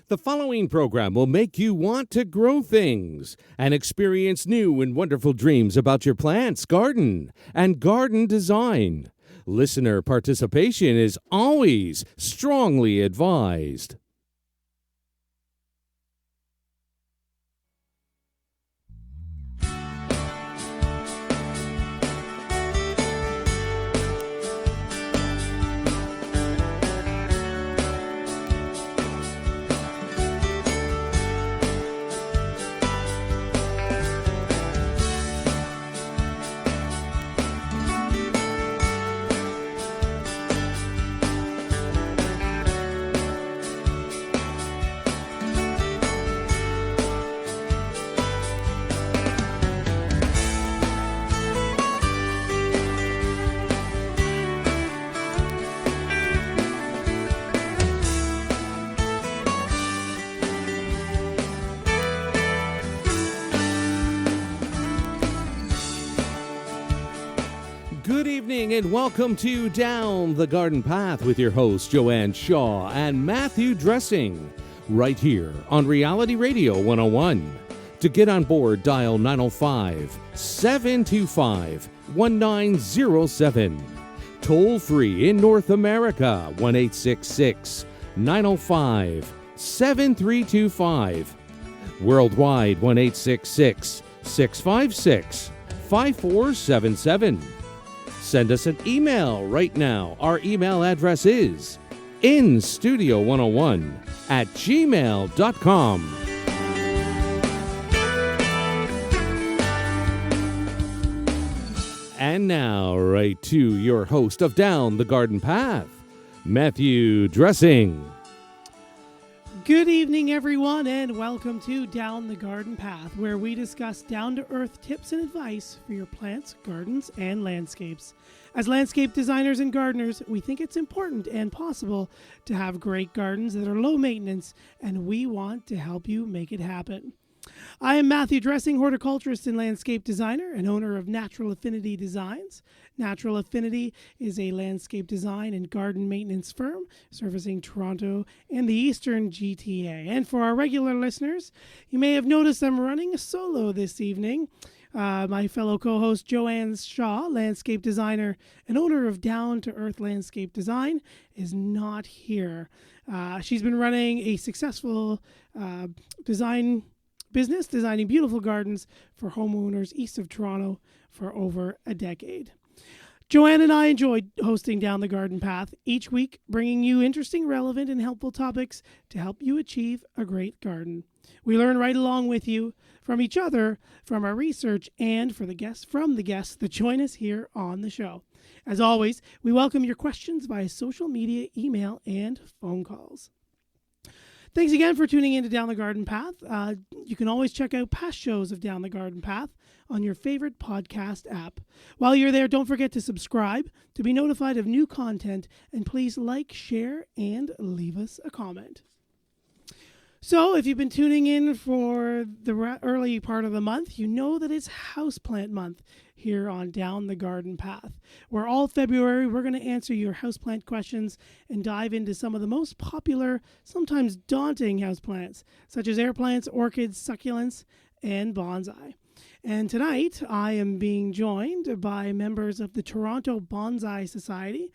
The following program will make you want to grow things and experience new and wonderful dreams about your plants, garden, and garden design. Listener participation is always strongly advised. Good evening and welcome to Down the Garden Path with your hosts Joanne Shaw and Matthew Dressing, right here on Reality Radio 101. To get on board, dial 905-725-1907. Toll free in North America, 1-866-905-7325. Worldwide, 1-866-656-5477. Send us an email right now. Our email address is instudio101@gmail.com. And now, right to your host of Down the Garden Path, Matthew Dressing. Good evening, everyone, and welcome to Down the Garden Path, where we discuss down-to-earth tips and advice for your plants, gardens, and landscapes. As landscape designers and gardeners, we think it's important and possible to have great gardens that are low maintenance, and we want to help you make it happen. I am Matthew Dressing, horticulturist and landscape designer and owner of Natural Affinity Designs. Natural Affinity is a landscape design and garden maintenance firm servicing Toronto and the Eastern GTA. And for our regular listeners, you may have noticed I'm running a solo this evening. My fellow co-host Joanne Shaw, landscape designer and owner of Down to Earth Landscape Design, is not here. She's been running a successful design business, designing beautiful gardens for homeowners east of Toronto for over a decade. Joanne and I enjoy hosting Down the Garden Path each week, bringing you interesting, relevant, and helpful topics to help you achieve a great garden. We learn right along with you, from each other, from our research, and from the guests that join us here on the show. As always, we welcome your questions via social media, email, and phone calls. Thanks again for tuning in to Down the Garden Path. You can always check out past shows of Down the Garden Path on your favorite podcast app. While you're there, don't forget to subscribe to be notified of new content, and please like, share, and leave us a comment. So if you've been tuning in for the early part of the month, you know that it's Houseplant Month here on Down the Garden Path, where all February we're going to answer your houseplant questions and dive into some of the most popular, sometimes daunting houseplants, such as air plants, orchids, succulents, and bonsai. And tonight I am being joined by members of the Toronto Bonsai Society,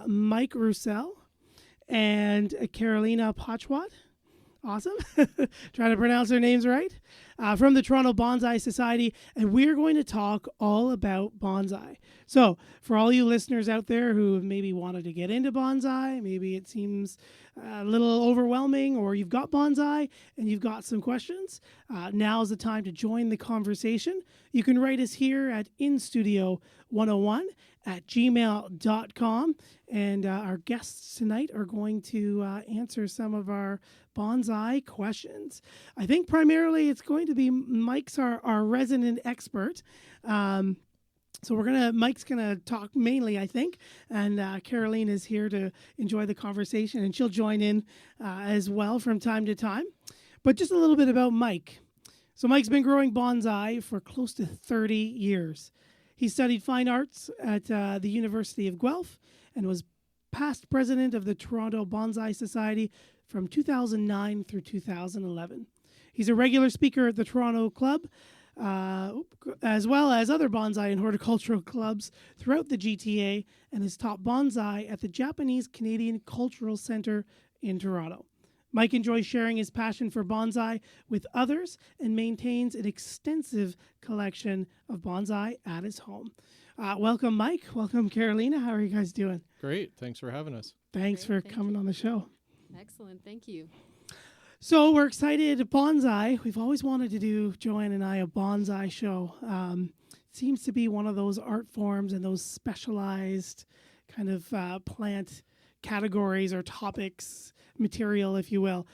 Mike Roussel and Carolina Pochwat. Awesome. Trying to pronounce their names right. From the Toronto Bonsai Society, and we're going to talk all about bonsai. So for all you listeners out there who have maybe wanted to get into bonsai, maybe it seems a little overwhelming, or you've got bonsai and you've got some questions, now is the time to join the conversation. You can write us here at instudio101@gmail.com, and our guests tonight are going to answer some of our bonsai questions. I think primarily it's going to be Mike's our resident expert. So Mike's gonna talk mainly, I think, and Caroline is here to enjoy the conversation, and she'll join in as well from time to time. But just a little bit about Mike. So Mike's been growing bonsai for close to 30 years. He studied fine arts at the University of Guelph and was past president of the Toronto Bonsai Society from 2009 through 2011. He's a regular speaker at the Toronto Club, as well as other bonsai and horticultural clubs throughout the GTA, and has taught bonsai at the Japanese Canadian Cultural Centre in Toronto. Mike enjoys sharing his passion for bonsai with others and maintains an extensive collection of bonsai at his home. Welcome, Mike. Welcome, Carolina. How are you guys doing? Great. Thanks for having us. Thanks for coming on the show. Excellent. Thank you. So we're excited. Bonsai. We've always wanted to do, Joanne and I, a bonsai show. It seems to be one of those art forms and those specialized kind of plant categories or topics, material, if you will.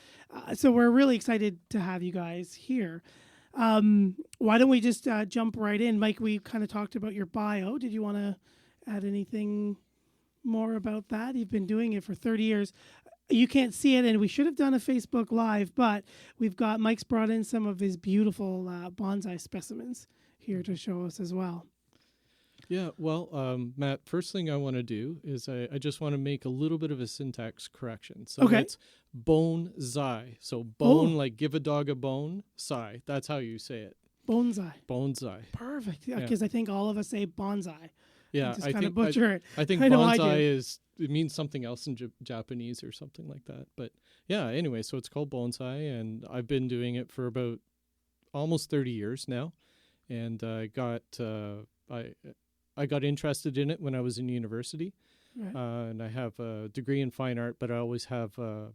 So we're really excited to have you guys here. Why don't we just jump right in? Mike, we kind of talked about your bio. Did you want to add anything more about that? You've been doing it for 30 years. You can't see it, and we should have done a Facebook Live, but Mike's brought in some of his beautiful bonsai specimens here to show us as well. Yeah, well, Matt, first thing I want to do is I just want to make a little bit of a syntax correction. So that's bonsai. So bone, like give a dog a bone, sai. That's how you say it. Bonsai. Bonsai. Perfect. Because I think all of us say bonsai. Yeah, I think butcher it. I think bonsai it means something else in Japanese or something like that. But yeah, anyway, so it's called bonsai, and I've been doing it for about almost 30 years now. And I got interested in it when I was in university, right. And I have a degree in fine art, but I always have a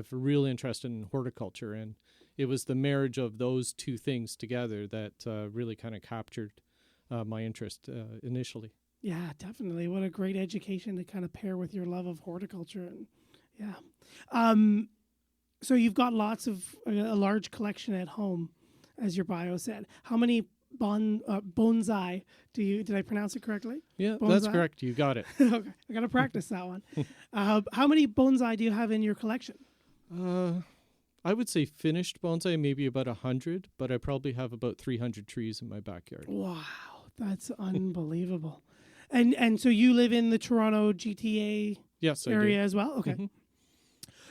real interest in horticulture, and it was the marriage of those two things together that really kind of captured my interest initially. Yeah, definitely. What a great education to kind of pair with your love of horticulture. And yeah. So you've got a large collection at home, as your bio said. How many bonsai did I pronounce it correctly? Yeah, bonsai? That's correct. You got it. Okay, I got to practice that one. How many bonsai do you have in your collection? I would say finished bonsai, maybe about 100, but I probably have about 300 trees in my backyard. Wow, that's unbelievable. And so you live in the Toronto GTA area as well? Okay. Mm-hmm.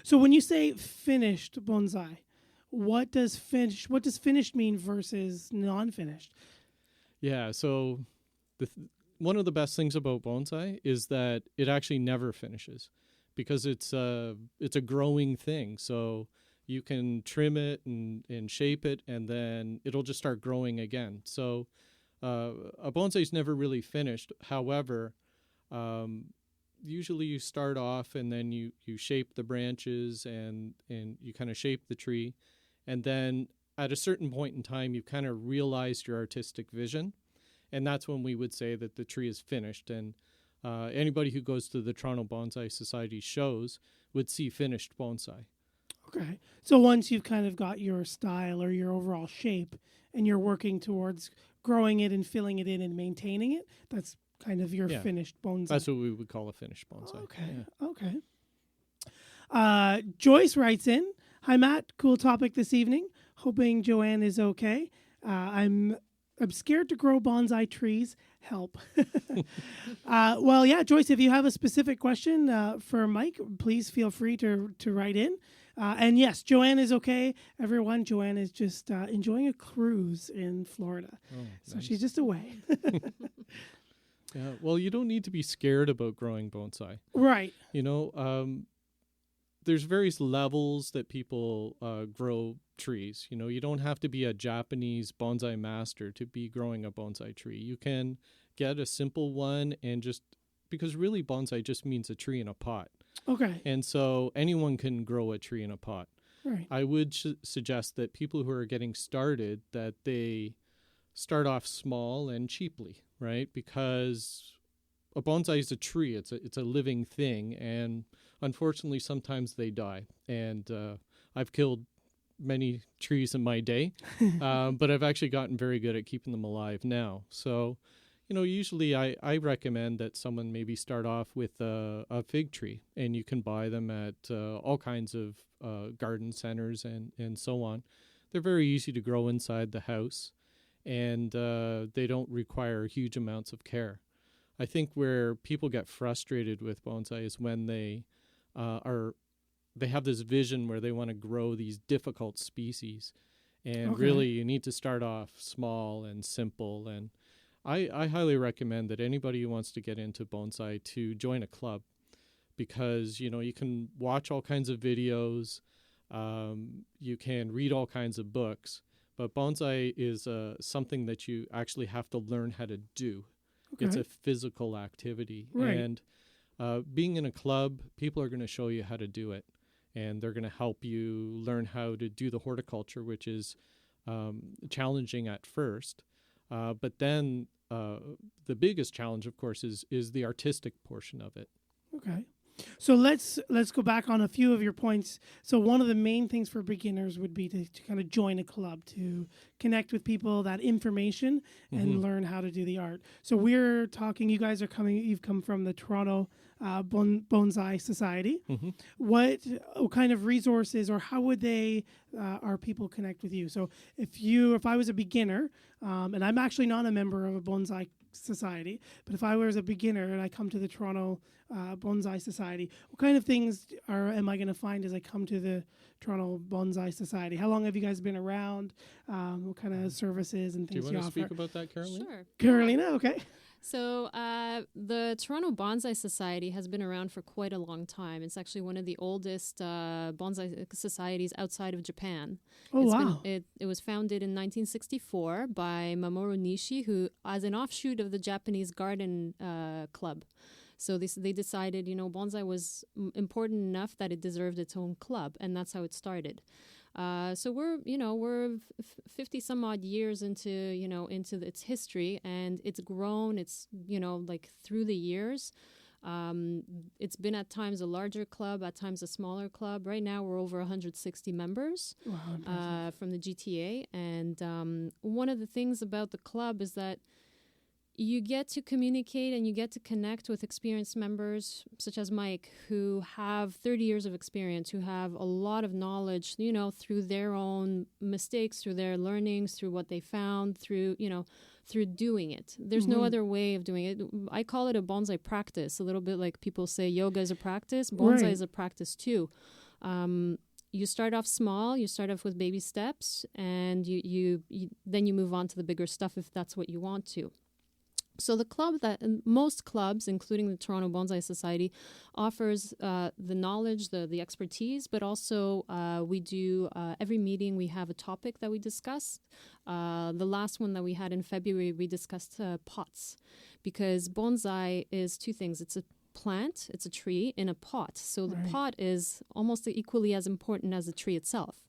So when you say finished bonsai, what does finished mean versus non-finished? Yeah, so one of the best things about bonsai is that it actually never finishes, because it's a growing thing. So you can trim it and shape it, and then it'll just start growing again. So a bonsai is never really finished. However, usually you start off and then you shape the branches and you kind of shape the tree. And then at a certain point in time, you've kind of realized your artistic vision. And that's when we would say that the tree is finished. And anybody who goes to the Toronto Bonsai Society shows would see finished bonsai. Okay. So once you've kind of got your style or your overall shape and you're working towards growing it and filling it in and maintaining it, that's kind of your finished bonsai. That's what we would call a finished bonsai. Okay. Joyce writes in, "Hi, Matt. Cool topic this evening. Hoping Joanne is okay. I'm scared to grow bonsai trees. Help." Joyce, if you have a specific question for Mike, please feel free to write in. And yes, Joanne is okay. Everyone, Joanne is just enjoying a cruise in Florida. So nice. She's just away. Yeah, well, you don't need to be scared about growing bonsai. Right. You know, there's various levels that people grow trees. You know, you don't have to be a Japanese bonsai master to be growing a bonsai tree. You can get a simple one because really bonsai just means a tree in a pot. Okay. And so anyone can grow a tree in a pot. Right. I would suggest that people who are getting started, that they start off small and cheaply, right? Because a bonsai is a tree. It's a living thing, and unfortunately, sometimes they die. And I've killed many trees in my day, but I've actually gotten very good at keeping them alive now. So, you know, usually I recommend that someone maybe start off with a fig tree, and you can buy them at all kinds of garden centers and so on. They're very easy to grow inside the house, and they don't require huge amounts of care. I think where people get frustrated with bonsai is when they have this vision where they want to grow these difficult species. And really, you need to start off small and simple. And I highly recommend that anybody who wants to get into bonsai to join a club, because, you can watch all kinds of videos, you can read all kinds of books, but bonsai is something that you actually have to learn how to do. It's a physical activity. Right. And being in a club, people are going to show you how to do it. And they're going to help you learn how to do the horticulture, which is challenging at first. But then the biggest challenge, of course, is the artistic portion of it. Okay. So let's go back on a few of your points. So one of the main things for beginners would be to kind of join a club, to connect with people, that information, and learn how to do the art. So we're talking, you've come from the Toronto Bonsai Society. What kind of resources, or how would our people connect with you? So if I was a beginner, and I'm actually not a member of a bonsai society, but if I was a beginner and I come to the Toronto Bonsai Society, what kind of things am I going to find as I come to the Toronto Bonsai Society? How long have you guys been around? What kind of services and things Do you you want offer? to speak about that, Carolina? Sure. Carolina, okay. So the Toronto Bonsai Society has been around for quite a long time. It's actually one of the oldest bonsai societies outside of Japan. Oh, wow. It was founded in 1964 by Mamoru Nishi, who, as an offshoot of the Japanese Garden Club. So they decided, bonsai was important enough that it deserved its own club, and that's how it started. So we're 50 some odd years into its history, and it's grown. It's, through the years. It's been at times a larger club, at times a smaller club. Right now we're over 160 members from the GTA. And one of the things about the club is that you get to communicate and you get to connect with experienced members such as Mike, who have 30 years of experience, who have a lot of knowledge, through their own mistakes, through their learnings, through what they found, through doing it. There's no other way of doing it. I call it a bonsai practice, a little bit like people say yoga is a practice. Bonsai is a practice too. You start off small, you start off with baby steps, and you then you move on to the bigger stuff if that's what you want to. So the club most clubs, including the Toronto Bonsai Society, offers the knowledge, the expertise, but also we do every meeting we have a topic that we discuss. The last one that we had in February, we discussed pots, because bonsai is two things. It's a plant, it's a tree in a pot. So the pot is almost equally as important as the tree itself.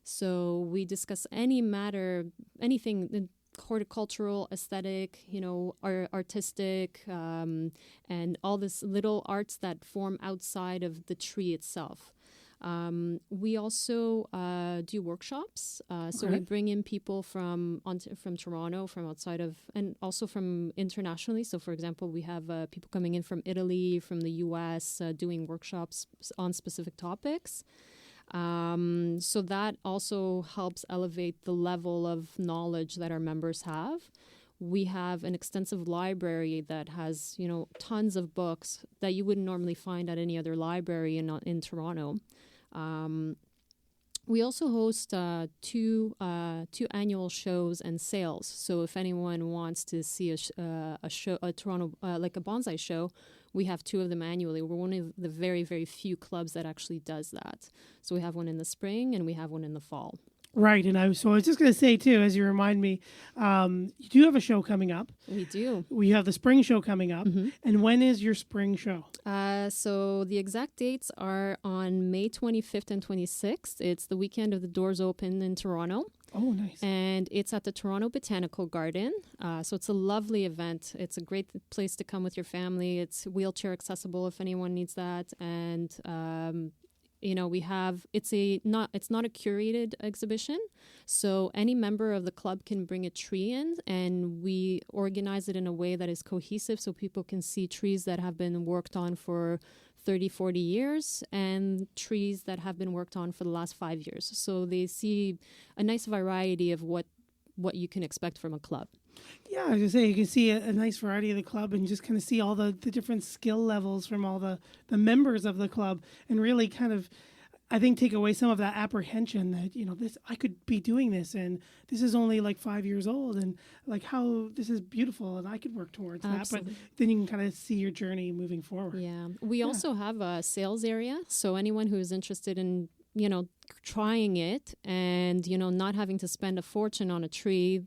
So we discuss anything horticultural, aesthetic, artistic, and all this little arts that form outside of the tree itself. We also do workshops. So we bring in people from Toronto, from outside of, and also from internationally. So, for example, we have people coming in from Italy, from the US, doing workshops on specific topics. So that also helps elevate the level of knowledge that our members have. We have an extensive library that has, tons of books that you wouldn't normally find at any other library in Toronto. We also host two annual shows and sales. So if anyone wants to see a Toronto like a bonsai show, we have two of them annually. We're one of the very, very few clubs that actually does that. So we have one in the spring and we have one in the fall. Right, and I was just going to say too, as you remind me, you do have a show coming up. We do. We have the spring show coming up, and when is your spring show? So the exact dates are on May 25th and 26th. It's the weekend of the doors open in Toronto. Oh, nice. And it's at the Toronto Botanical Garden. So it's a lovely event. It's a great place to come with your family. It's wheelchair accessible if anyone needs that, and it's not a curated exhibition, so any member of the club can bring a tree in, and we organize it in a way that is cohesive so people can see trees that have been worked on for 30, 40 years and trees that have been worked on for the last 5 years. So they see a nice variety of what what you can expect from a club. Yeah, I was gonna say you can see a nice variety of the club and just kind of see all the different skill levels from all the members of the club, and really kind of, I think, take away some of that apprehension that, this, I could be doing this, and this is only like 5 years old, and like how this is beautiful, and I could work towards Absolutely. that. But then you can kind of see your journey moving forward. Yeah. We also have a sales area. So anyone who is interested in, trying it and, not having to spend a fortune on a tree,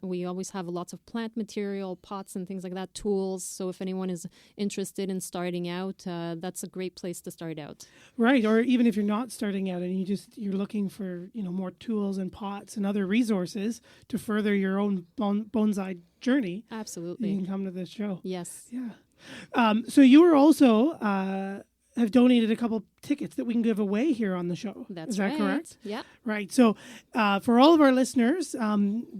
we always have lots of plant material, pots and things like that, tools. So if anyone is interested in starting out, that's a great place to start out. Right. Or even if you're not starting out and you're looking for, more tools and pots and other resources to further your own bonsai journey. Absolutely. You can come to this show. Yes. Yeah. So you were also have donated a couple tickets that we can give away here on the show. Is that right. correct? Yeah. Right. So for all of our listeners,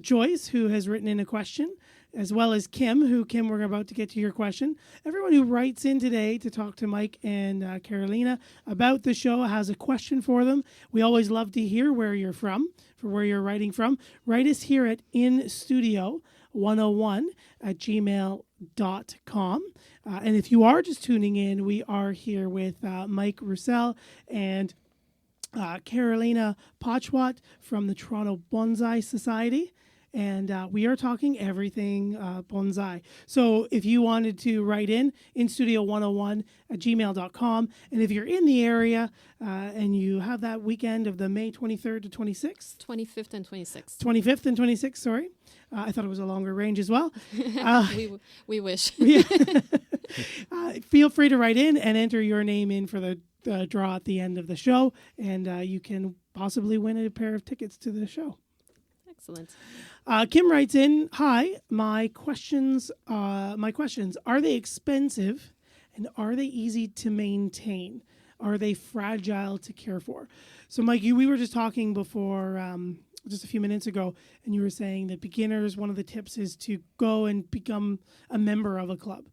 Joyce, who has written in a question, as well as Kim, we're about to get to your question. Everyone who writes in today to talk to Mike and Carolina about the show has a question for them. We always love to hear where you're from, for where you're writing from. Write us here at instudio101@gmail.com. And if you are just tuning in, we are here with Mike Roussel and Carolina Pochwat from the Toronto Bonsai Society. And we are talking everything bonsai. So if you wanted to write in studio101@gmail.com. And if you're in the area and you have that weekend of the May 23rd to 26th. 25th and 26th. 25th and 26th, sorry. I thought it was a longer range as well. We wish. Feel free to write in and enter your name in for the draw at the end of the show. And you can possibly win a pair of tickets to the show. Excellent. Kim writes in, "Hi, my questions, are they expensive and are they easy to maintain? Are they fragile to care for?" So Mike, we were just talking before, just a few minutes ago, and you were saying that beginners, one of the tips is to go and become a member of a club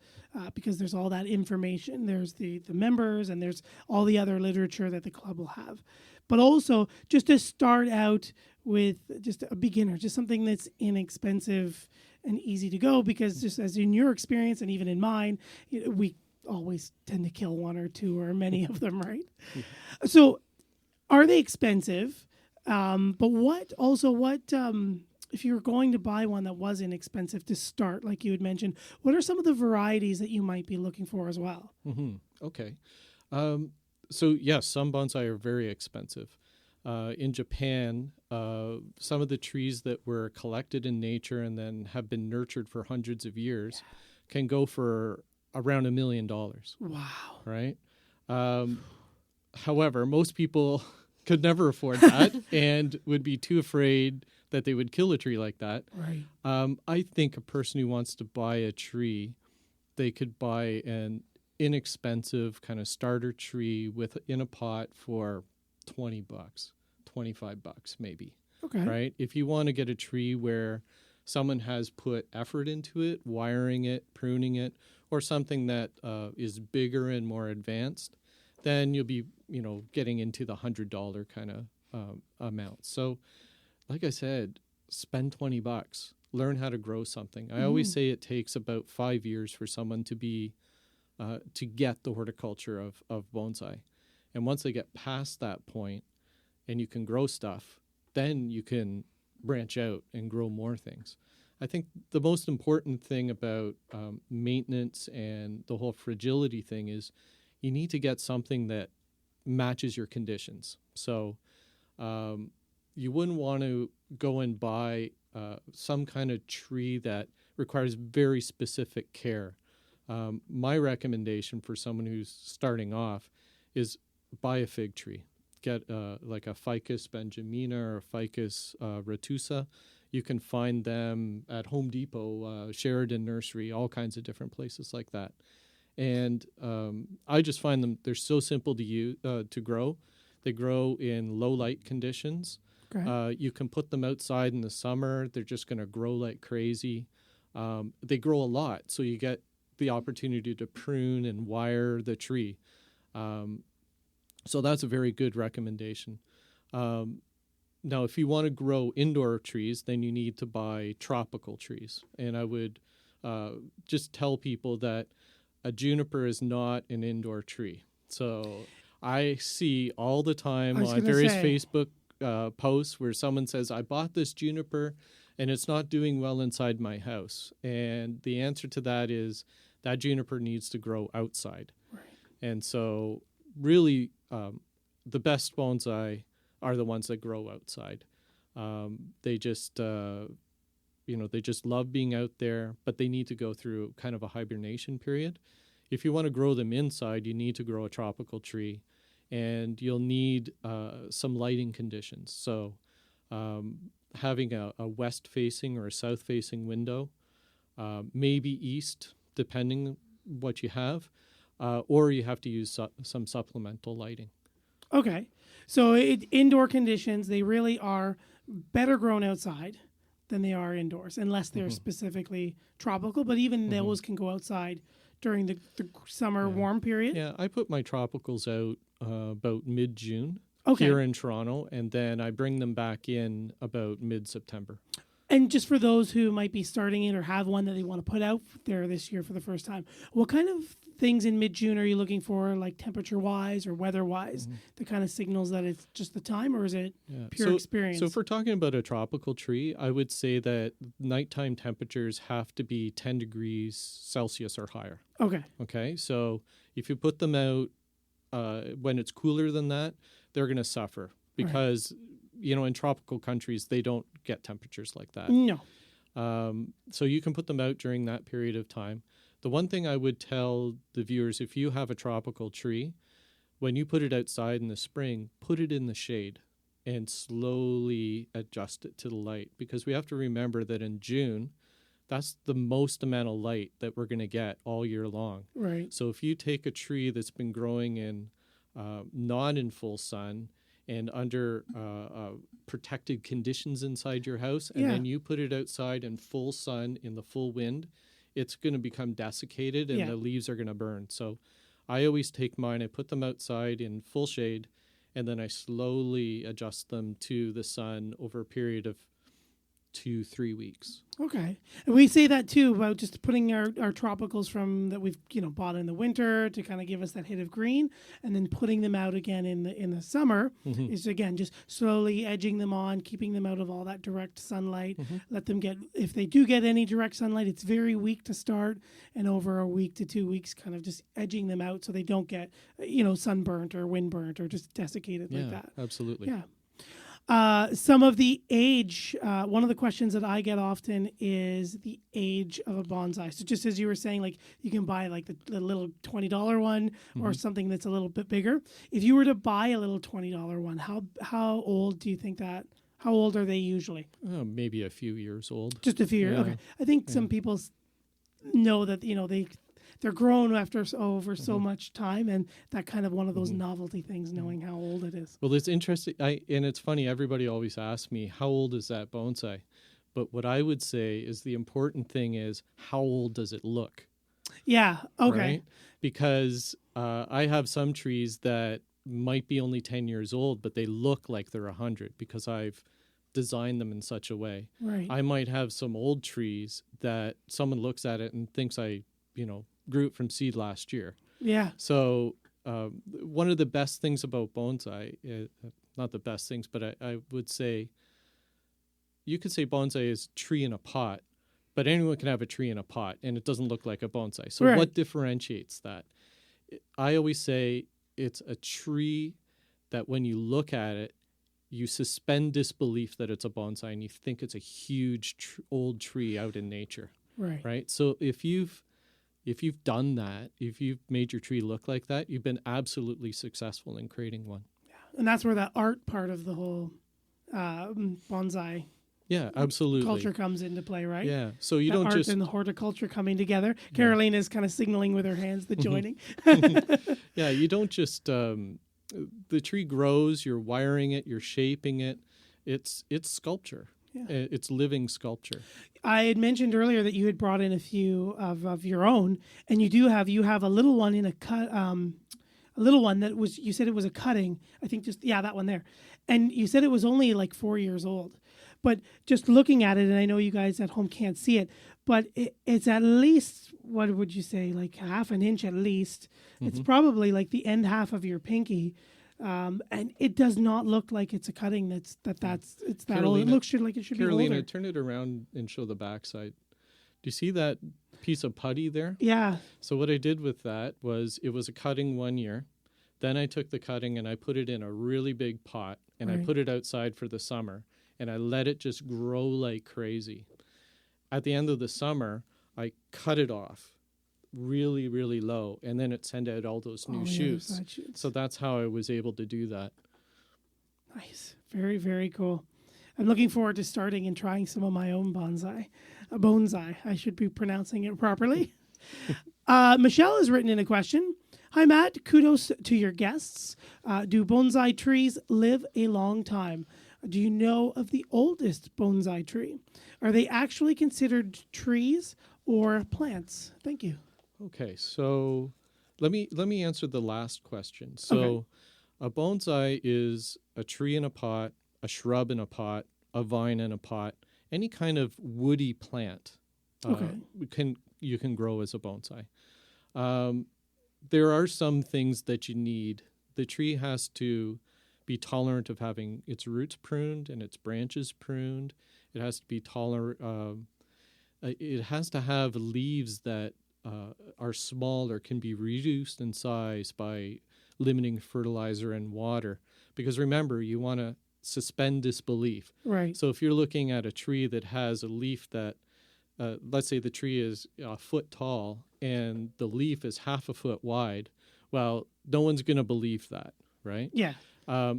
because there's all that information. There's the members and there's all the other literature that the club will have. But also just to start out with just a beginner, just something that's inexpensive and easy to go, because just as in your experience and even in mine, we always tend to kill one or two or many of them, right? So are they expensive? But what if you were going to buy one that was inexpensive to start, like you had mentioned, what are some of the varieties that you might be looking for as well? Mm-hmm. Okay. So yes, some bonsai are very expensive. In Japan, some of the trees that were collected in nature and then have been nurtured for hundreds of years can go for around $1 million. Wow. Right? However, most people could never afford that and would be too afraid that they would kill a tree like that. Right. I think a person who wants to buy a tree, they could buy an inexpensive kind of starter tree in a pot for $20, $25 maybe. Okay. Right? If you want to get a tree where someone has put effort into it, wiring it, pruning it, or something that is bigger and more advanced, then you'll be, getting into the $100 kind of amount. So, like I said, spend $20. Learn how to grow something. I always say it takes about 5 years for someone to get the horticulture of bonsai. And once they get past that point and you can grow stuff, then you can branch out and grow more things. I think the most important thing about maintenance and the whole fragility thing is you need to get something that matches your conditions. So you wouldn't want to go and buy some kind of tree that requires very specific care. My recommendation for someone who's starting off is buy a fig tree. Get like a Ficus benjamina or a Ficus retusa. You can find them at Home Depot, Sheridan Nursery, all kinds of different places like that. And I just find them, they're so simple to grow. They grow in low light conditions. Okay. You can put them outside in the summer. They're just going to grow like crazy. They grow a lot, so you get the opportunity to prune and wire the tree. So that's a very good recommendation. now, if you want to grow indoor trees, then you need to buy tropical trees. And I would just tell people that a juniper is not an indoor tree. So I see all the time on various Facebook posts where someone says, I bought this juniper and it's not doing well inside my house. And the answer to that is that juniper needs to grow outside. Right. And so really the best bonsai are the ones that grow outside. They just, they just love being out there, but they need to go through kind of a hibernation period. If you want to grow them inside, you need to grow a tropical tree, and you'll need some lighting conditions. So having a west-facing or a south-facing window, maybe east, depending what you have, or you have to use some supplemental lighting. Okay. So indoor conditions, they really are better grown outside than they are indoors, unless they're specifically tropical. But even those can go outside during the summer warm period. Yeah, I put my tropicals out about mid-June Okay. here in Toronto, and then I bring them back in about mid-September. And just for those who might be starting in or have one that they want to put out there this year for the first time, what kind of things in mid-June are you looking for, like temperature-wise or weather-wise, that kind of signals that it's just the time, or is it pure experience? So if we're talking about a tropical tree, I would say that nighttime temperatures have to be 10 degrees Celsius or higher. Okay, so if you put them out when it's cooler than that, they're going to suffer because, in tropical countries, they don't get temperatures like that. No. So you can put them out during that period of time. The one thing I would tell the viewers, if you have a tropical tree, when you put it outside in the spring, put it in the shade and slowly adjust it to the light, because we have to remember that in June, that's the most amount of light that we're going to get all year long. Right. So if you take a tree that's been growing in not in full sun and under protected conditions inside your house, and then you put it outside in full sun in the full wind, it's going to become desiccated and the leaves are going to burn. So I always take mine, I put them outside in full shade, and then I slowly adjust them to the sun over a period of 2-3 weeks. Okay. And we say that too about just putting our tropicals from that we've bought in the winter to kind of give us that hit of green, and then putting them out again in the summer is again just slowly edging them on, keeping them out of all that direct sunlight. Let them get, if they do get any direct sunlight, it's very weak to start, and over a week to 2 weeks kind of just edging them out so they don't get sunburnt or windburnt or just desiccated like that. Absolutely. Yeah. Some of the age, one of the questions that I get often is the age of a bonsai. So just as you were saying, like you can buy like the little $20 one or something that's a little bit bigger. If you were to buy a little $20 one, how old do you think that? How old are they usually? Maybe a few years old. Just a few years. Okay. I think some people know that they're grown after so much time, and that kind of one of those novelty things, knowing how old it is. Well, it's interesting, and it's funny, everybody always asks me, how old is that bonsai? But what I would say is the important thing is, how old does it look? Yeah, okay. Right? Because I have some trees that might be only 10 years old, but they look like they're 100 because I've designed them in such a way. Right. I might have some old trees that someone looks at it and thinks I grew it from seed last year. Yeah. So one of the best things about bonsai, not the best things, but I would say, you could say bonsai is tree in a pot, but anyone can have a tree in a pot and it doesn't look like a bonsai. So what differentiates that? I always say it's a tree that when you look at it, you suspend disbelief that it's a bonsai and you think it's a huge old tree out in nature. Right. So if you've done that, if you've made your tree look like that, you've been absolutely successful in creating one. Yeah. And that's where that art part of the whole bonsai absolutely culture comes into play, right? Yeah. So you that don't art just... and the horticulture coming together. Caroline is kind of signaling with her hands the joining. Yeah, you don't just... the tree grows, you're wiring it, you're shaping it. It's sculpture. Yeah. It's living sculpture. I had mentioned earlier that you had brought in a few of your own, and you have a little one in a cut. a little one that was, you said it was a cutting. I think just, yeah, that one there. And you said it was only like 4 years old. But just looking at it, and I know you guys at home can't see it, but it's at least, what would you say, like half an inch at least. It's probably like the end half of your pinky. And it does not look like it's a cutting it's that old. It looks like it should be older. Carolina, turn it around and show the backside. Do you see that piece of putty there? Yeah. So what I did with that was, it was a cutting 1 year. Then I took the cutting and I put it in a really big pot, and I put it outside for the summer, and I let it just grow like crazy. At the end of the summer, I cut it off really, really low, and then it sent out all those new shoots. So that's how I was able to do that. Nice. Very, very cool. I'm looking forward to starting and trying some of my own bonsai. Bonsai. I should be pronouncing it properly. Michelle has written in a question. Hi, Matt. Kudos to your guests. Do bonsai trees live a long time? Do you know of the oldest bonsai tree? Are they actually considered trees or plants? Thank you. Okay, so let me answer the last question. So a bonsai is a tree in a pot, a shrub in a pot, a vine in a pot, any kind of woody plant you can grow as a bonsai. There are some things that you need. The tree has to be tolerant of having its roots pruned and its branches pruned. It has to be tolerant. It has to have leaves that are small or can be reduced in size by limiting fertilizer and water. Because remember, you want to suspend disbelief. Right. So if you're looking at a tree that has a leaf that, let's say the tree is a foot tall and the leaf is half a foot wide, well, no one's going to believe that, right? Yeah.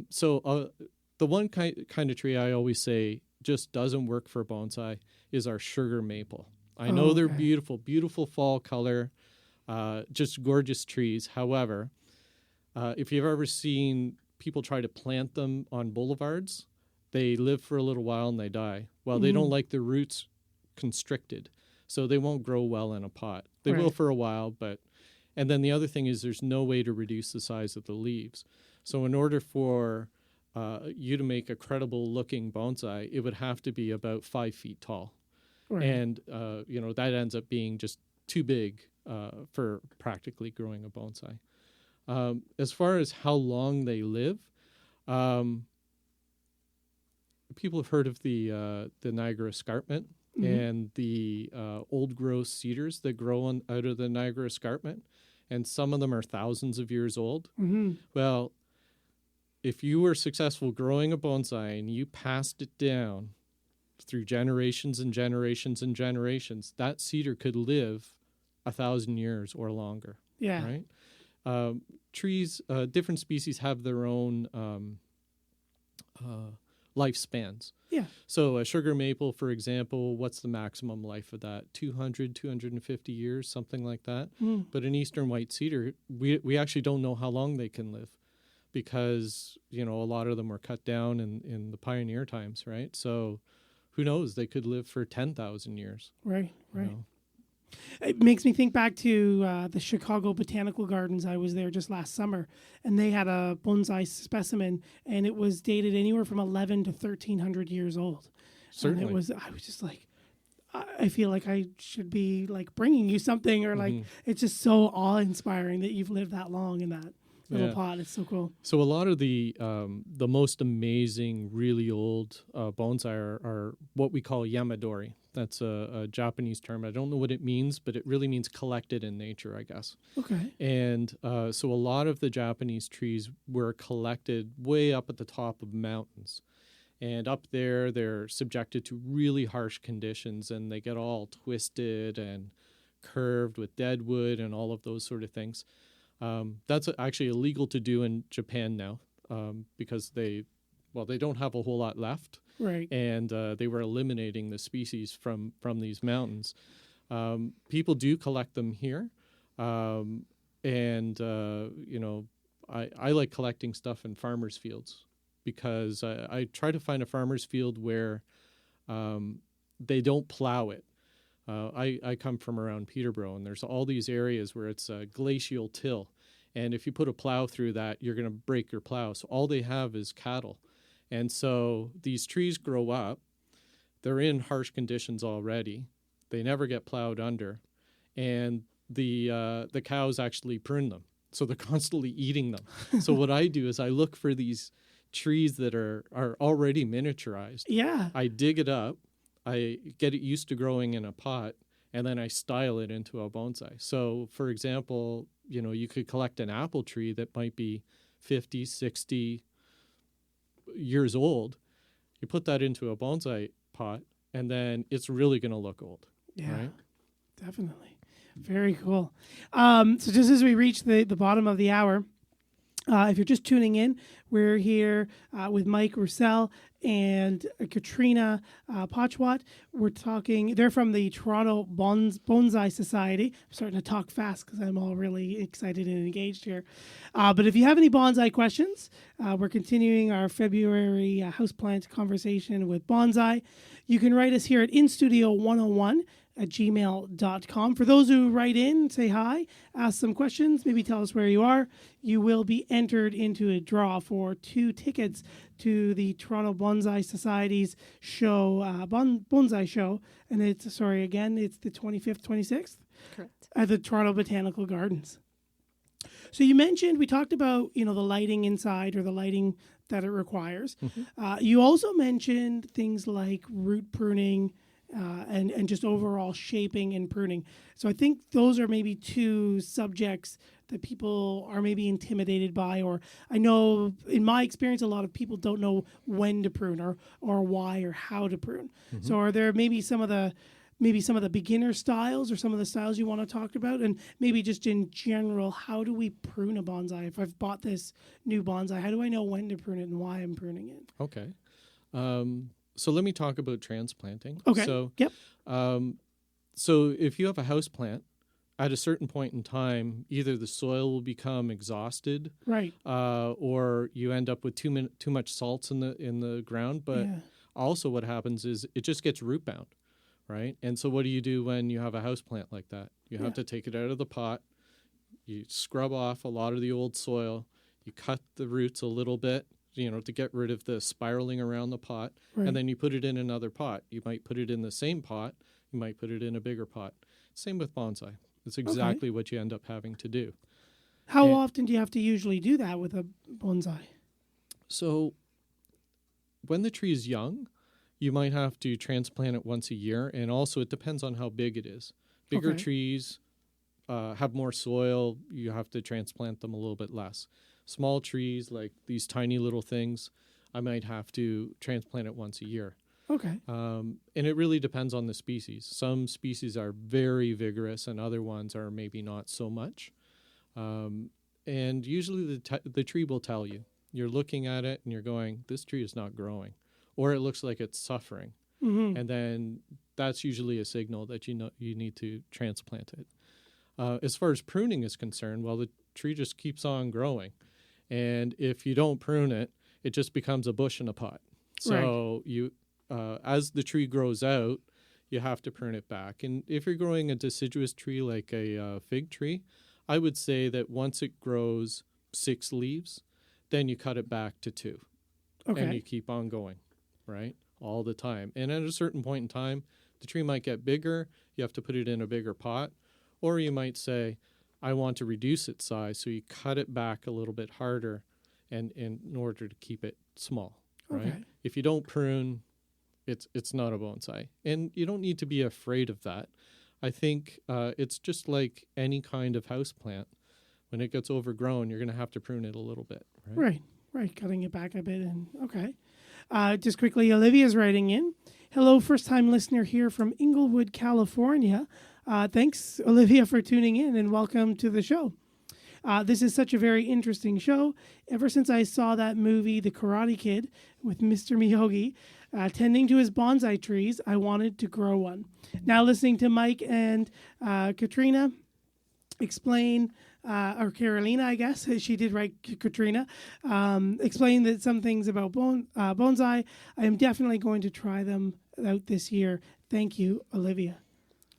So the one kind of tree I always say just doesn't work for bonsai is our sugar maple. I know they're beautiful, beautiful fall color, just gorgeous trees. However, if you've ever seen people try to plant them on boulevards, they live for a little while and they die. Well, they don't like the roots constricted, so they won't grow well in a pot. They will for a while, and then the other thing is there's no way to reduce the size of the leaves. So in order for you to make a credible looking bonsai, it would have to be about 5 feet tall. Right. And, that ends up being just too big for practically growing a bonsai. As far as how long they live, people have heard of the Niagara Escarpment and the old growth cedars that grow out of the Niagara Escarpment, and some of them are thousands of years old. Well, if you were successful growing a bonsai and you passed it down through generations and generations and generations, that cedar could live 1,000 years or longer. Yeah. Right? Trees, different species have their own lifespans. Yeah. So a sugar maple, for example, what's the maximum life of that? 200, 250 years, something like that. But an eastern white cedar, we actually don't know how long they can live, because, a lot of them were cut down in the pioneer times, right? So who knows? They could live for 10,000 years. Right. It makes me think back to the Chicago Botanical Gardens. I was there just last summer, and they had a bonsai specimen, and it was dated anywhere from 11 to 1,300 years old. Certainly. And I was just like, I feel like I should be like bringing you something, or like, it's just so awe-inspiring that you've lived that long in that little pot. It's so cool. So a lot of the most amazing, really old bonsai are what we call yamadori. That's a Japanese term. I don't know what it means, but it really means collected in nature, I guess. Okay. And so a lot of the Japanese trees were collected way up at the top of mountains. And up there, they're subjected to really harsh conditions, and they get all twisted and curved with dead wood and all of those sort of things. That's actually illegal to do in Japan now, because they don't have a whole lot left. Right. And they were eliminating the species from these mountains. People do collect them here. I like collecting stuff in farmers' fields, because I try to find a farmer's field where they don't plow it. I come from around Peterborough, and there's all these areas where it's a glacial till, And if you put a plow through that, you're going to break your plow. So all they have is cattle. And so these trees grow up. They're in harsh conditions already. They never get plowed under. And the cows actually prune them. So they're constantly eating them. So what I do is I look for these trees that are already miniaturized. Yeah. I dig it up. I get it used to growing in a pot, and then I style it into a bonsai. So, for example, you could collect an apple tree that might be 50, 60 years old. You put that into a bonsai pot, and then it's really going to look old. Yeah, right? Definitely. Very cool. So just as we reach the bottom of the hour, if you're just tuning in, we're here with Mike Roussel and Katrina Pochwat. We're talking, they're from the Toronto Bonsai Society. I'm starting to talk fast because I'm all really excited and engaged here. But if you have any bonsai questions, we're continuing our February houseplant conversation with bonsai. You can write us here at instudio101@gmail.com. For those who write in, say hi, ask some questions, maybe tell us where you are, you will be entered into a draw for 2 tickets to the Toronto Bonsai Society's show, Bonsai Show. And it's the 25th, 26th? Correct. At the Toronto Botanical Gardens. So you mentioned, we talked about, the lighting inside or the lighting that it requires. Mm-hmm. You also mentioned things like root pruning, and just overall shaping and pruning. So I think those are maybe 2 subjects that people are maybe intimidated by, or I know in my experience, a lot of people don't know when to prune or why or how to prune. Mm-hmm. So are there maybe some of the beginner styles or some of the styles you want to talk about? And maybe just in general, how do we prune a bonsai? If I've bought this new bonsai, how do I know when to prune it and why I'm pruning it? Okay. So let me talk about transplanting. Okay. So, yep. So if you have a house plant, at a certain point in time, either the soil will become exhausted, Right. or you end up with too much salts in the ground. But also, what happens is it just gets root bound, right? And so, what do you do when you have a house plant like that? You have to take it out of the pot. You scrub off a lot of the old soil. You cut the roots a little bit, to get rid of the spiraling around the pot, Right. and then you put it in another pot. You might put it in the same pot. You might put it in a bigger pot. Same with bonsai. It's exactly what you end up having to do. How often do you have to usually do that with a bonsai? So when the tree is young, you might have to transplant it once a year, and also it depends on how big it is. Bigger trees have more soil. You have to transplant them a little bit less. Small trees, like these tiny little things, I might have to transplant it once a year. Okay. And it really depends on the species. Some species are very vigorous and other ones are maybe not so much. And usually the tree will tell you. You're looking at it and you're going, this tree is not growing. Or it looks like it's suffering. Mm-hmm. And then that's usually a signal that you need to transplant it. As far as pruning is concerned, well, the tree just keeps on growing. And if you don't prune it, it just becomes a bush in a pot. So as the tree grows out, you have to prune it back. And if you're growing a deciduous tree like a fig tree, I would say that once it grows 6 leaves, then you cut it back to 2. Okay. And you keep on going, right? All the time. And at a certain point in time, the tree might get bigger. You have to put it in a bigger pot. Or you might say, I want to reduce its size. So you cut it back a little bit harder and in order to keep it small, right? Okay. If you don't prune, it's not a bonsai. And you don't need to be afraid of that. I think it's just like any kind of house plant. When it gets overgrown, you're going to have to prune it a little bit, right? Right. Cutting it back a bit. And okay. Just quickly, Olivia's writing in. Hello, first-time listener here from Inglewood, California. Thanks, Olivia, for tuning in, and welcome to the show. This is such a very interesting show. Ever since I saw that movie, The Karate Kid, with Mr. Miyagi, tending to his bonsai trees, I wanted to grow one. Now listening to Mike and Katrina explain, or Carolina, I guess, she did write Katrina, explain that some things about bonsai, I am definitely going to try them out this year. Thank you, Olivia.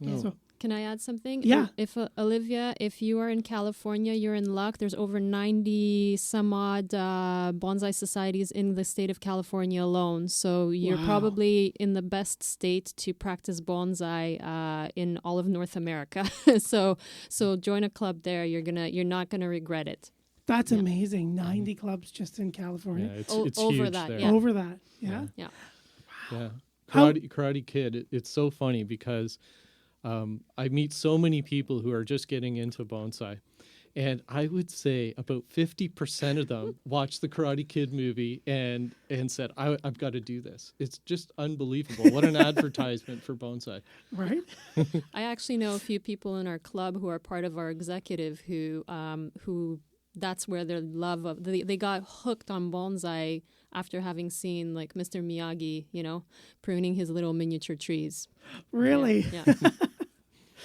No, So, Can I add something? Yeah. If Olivia, if you are in California, you're in luck. There's over 90 some odd bonsai societies in the state of California alone. So you're Wow. probably in the best state to practice bonsai in all of North America. so join a club there. You're not gonna regret it. That's amazing. 90 clubs just in Yeah, California. it's over huge that, there. yeah. Over that. Yeah. Yeah. Yeah. How- Karate Kid, it's so funny because I meet so many people who are just getting into bonsai. And I would say about 50% of them watched the Karate Kid movie and said, I've got to do this. It's just unbelievable. What an advertisement for bonsai. Right? I actually know a few people in our club who are part of our executive who that's where their love of they got hooked on bonsai after having seen like Mr. Miyagi, pruning his little miniature trees. Really? Yeah.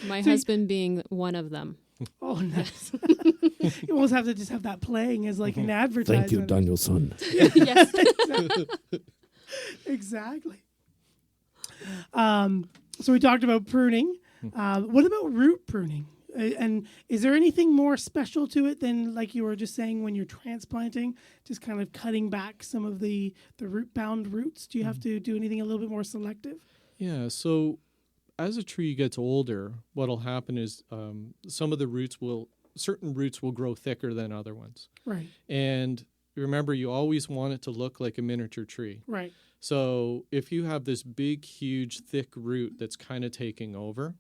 My husband being one of them. Oh, nice. You almost have to just have that playing as like an advertisement. Thank you, Daniel-san. Yes. Exactly. So we talked about pruning. What about root pruning? And is there anything more special to it than, like you were just saying, when you're transplanting, just kind of cutting back some of the root-bound roots? Do you have to do anything a little bit more selective? Yeah, so as a tree gets older, what'll happen is some of the certain roots will grow thicker than other ones. Right. And remember, you always want it to look like a miniature tree. Right. So if you have this big, huge, thick root that's kind of taking over,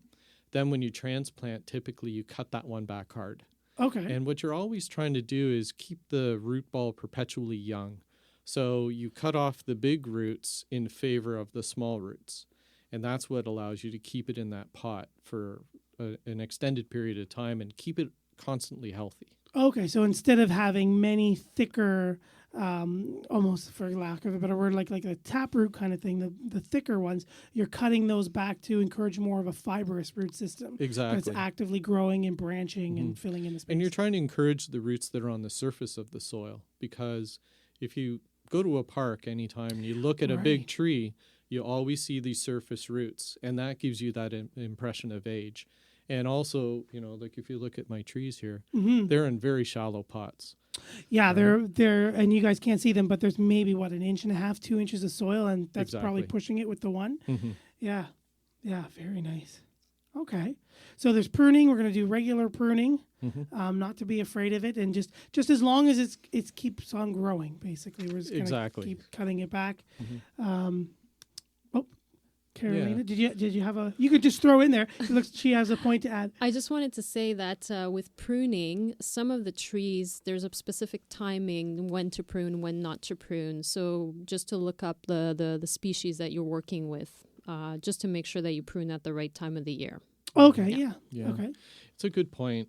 then when you transplant, typically you cut that one back hard. Okay. And what you're always trying to do is keep the root ball perpetually young. So you cut off the big roots in favor of the small roots. And that's what allows you to keep it in that pot for an extended period of time and keep it constantly healthy. Okay, so instead of having many thicker, almost for lack of a better word, like a taproot kind of thing, the thicker ones, you're cutting those back to encourage more of a fibrous root system. Exactly. That's actively growing and branching and filling in the space. And you're trying to encourage the roots that are on the surface of the soil, because if you go to a park anytime and you look at a big Right. tree, you always see these surface roots, and that gives you that impression of age. And also, like if you look at my trees here, they're in very shallow pots. Yeah, they're and you guys can't see them, but there's maybe an 1.5 inches, 2 inches of soil, and that's probably Exactly. pushing it with the one. Mm-hmm. Yeah, very nice. Okay, so there's pruning. We're gonna do regular pruning, not to be afraid of it, and just as long as it keeps on growing. Basically, we're just gonna Exactly. keep cutting it back. Carolina, Yeah. did you have a? You could just throw in there. It looks she has a point to add. I just wanted to say that with pruning, some of the trees, there's a specific timing when to prune, when not to prune. So just to look up the species that you're working with, just to make sure that you prune at the right time of the year. Okay, Yeah. yeah. Okay. It's a good point.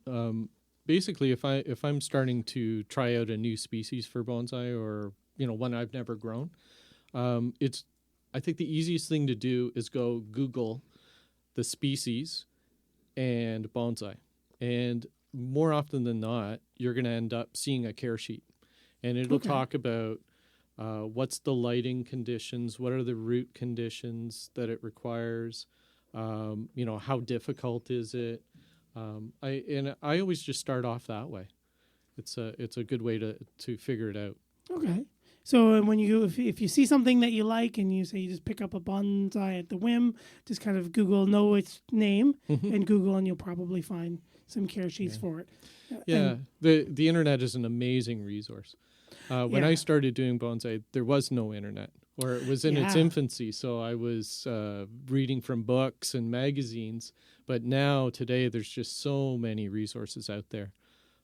Basically, if I'm starting to try out a new species for bonsai, or one I've never grown, I think the easiest thing to do is go Google the species and bonsai. And more often than not, you're going to end up seeing a care sheet. And it'll talk about what's the lighting conditions, what are the root conditions that it requires, how difficult is it. I always just start off that way. It's a good way to figure it out. Okay. So when you if you see something that you like and you say you just pick up a bonsai at the whim, just kind of know its name and Google, and you'll probably find some care sheets for it. Yeah, the internet is an amazing resource. When I Yeah. started doing bonsai, there was no internet, or it was in its Yeah. infancy. So I was reading from books and magazines. But now, today, there's just so many resources out there.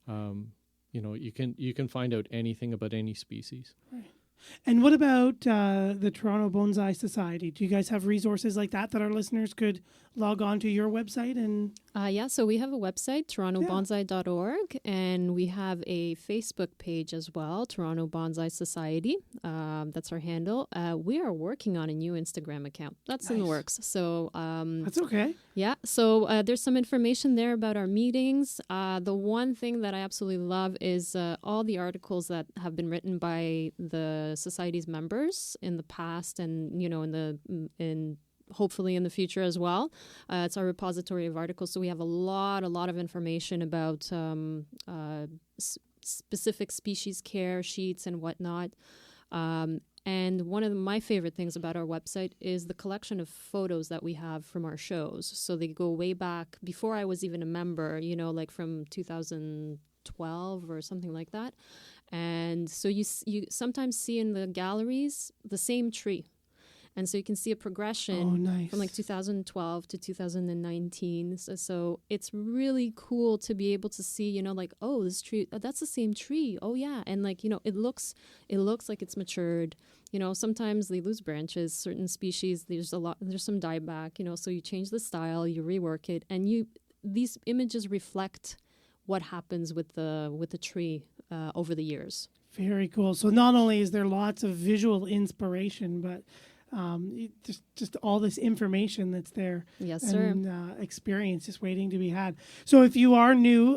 You can find out anything about any species. And what about the Toronto Bonsai Society? Do you guys have resources like that our listeners could log on to your website and? So we have a website, torontobonsai.org, and we have a Facebook page as well, Toronto Bonsai Society. That's our handle. We are working on a new Instagram account. That's in the Nice. works. So That's okay. yeah, so there's some information there about our meetings. The one thing that I absolutely love is all the articles that have been written by the society's members in the past, and in hopefully in the future as well. It's our repository of articles, so we have a lot of information about specific species care sheets and whatnot. And one of my favorite things about our website is the collection of photos that we have from our shows. So they go way back before I was even a member, like from 2012 or something like that. And so you sometimes see in the galleries the same tree. And so you can see a progression from like 2012 to 2019. So it's really cool to be able to see, oh, this tree, that's the same tree. Oh yeah. And like, it looks like it's matured. Sometimes they lose branches, certain species, there's some dieback, so you change the style, you rework it, and these images reflect what happens with the tree over the years. Very cool. So not only is there lots of visual inspiration, but just all this information that's there. Yes, sir. And experience just waiting to be had. So if you are new,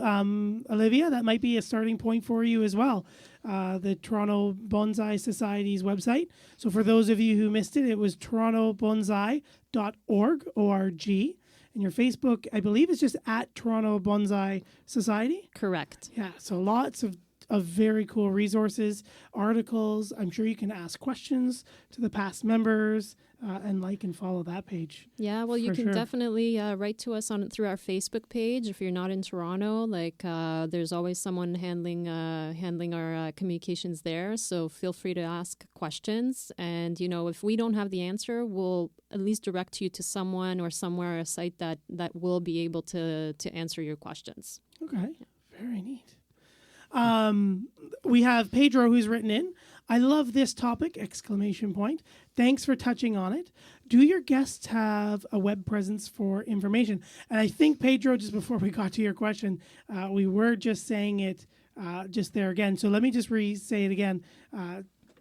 Olivia, that might be a starting point for you as well. The Toronto Bonsai Society's website. So for those of you who missed it, it was torontobonsai.org, O-R-G. And your Facebook, I believe, is just at Toronto Bonsai Society. Correct. Yeah, so lots of very cool resources, articles. I'm sure you can ask questions to the past members and like and follow that page. Yeah, well, you can definitely write to us through our Facebook page. If you're not in Toronto, there's always someone handling our communications there. So feel free to ask questions. And, if we don't have the answer, we'll at least direct you to someone or somewhere, a site that will be able to answer your questions. Okay, very neat. We have Pedro who's written in. I love this topic, ! Thanks for touching on it. Do your guests have a web presence for information? And I think, Pedro, just before we got to your question, we were just saying it just there again. So let me just say it again,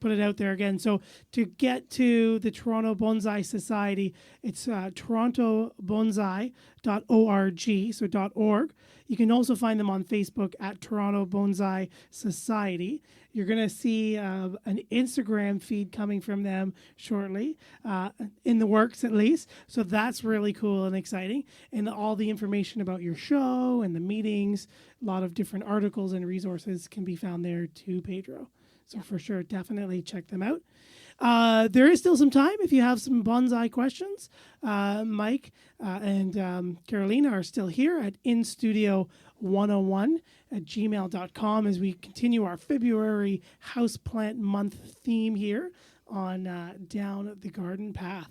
put it out there again. So to get to the Toronto Bonsai Society, it's torontobonsai.org, so .org. You can also find them on Facebook at Toronto Bonsai Society. You're going to see an Instagram feed coming from them shortly, in the works at least. So that's really cool and exciting. And all the information about your show and the meetings, a lot of different articles and resources can be found there too, Pedro. So for sure, definitely check them out. There is still some time if you have some bonsai questions. Mike and Carolina are still here at instudio101@gmail.com as we continue our February Houseplant Month theme here on Down the Garden Path.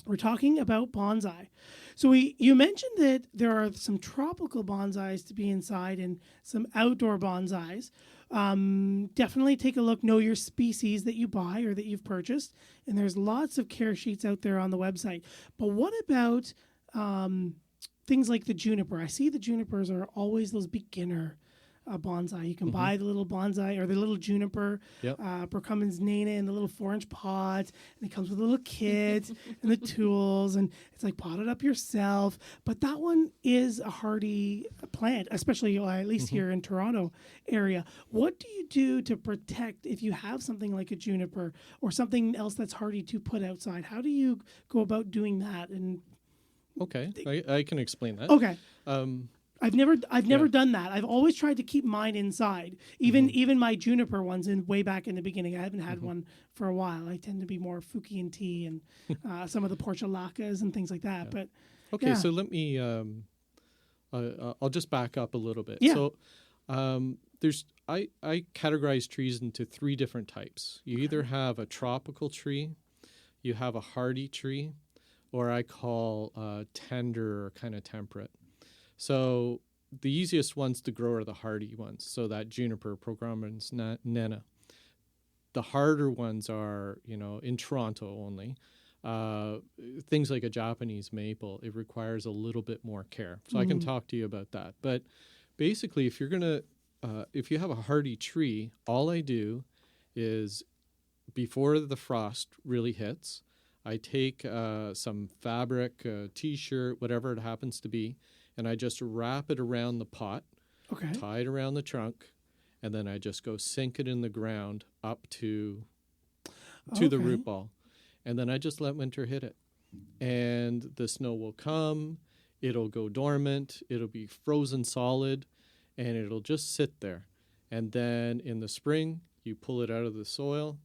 We're talking about bonsai. So you mentioned that there are some tropical bonsais to be inside and some outdoor bonsais. Definitely take a look, know your species that you buy or that you've purchased. And there's lots of care sheets out there on the website. But what about things like the juniper? I see the junipers are always those beginner bonsai. You can buy the little bonsai or the little juniper, Burcummins Nana in the little 4-inch pots, and it comes with a little kit and the tools, and it's like potted up yourself. But that one is a hardy plant, especially at least here in Toronto area. What do you do to protect if you have something like a juniper or something else that's hardy to put outside? How do you go about doing that? And okay, I can explain that. Okay. I've never done that. I've always tried to keep mine inside. Even my juniper ones way back in the beginning. I haven't had one for a while. I tend to be more Fuki and tea and some of the portulacas and things like that. But okay, so let me. I'll just back up a little bit. Yeah. So I categorize trees into 3 different types. You either have a tropical tree, you have a hardy tree, or I call tender or kind of temperate. So the easiest ones to grow are the hardy ones. So that juniper, Burcummins Nana. The harder ones are, in Toronto only. Things like a Japanese maple, it requires a little bit more care. So I can talk to you about that. But basically, if you have a hardy tree, all I do is before the frost really hits, I take some fabric, T-shirt, whatever it happens to be, and I just wrap it around the pot, tie it around the trunk, and then I just go sink it in the ground up to the root ball. And then I just let winter hit it. and the snow will come, it'll go dormant, it'll be frozen solid, and it'll just sit there. And then in the spring, you pull it out of the soil,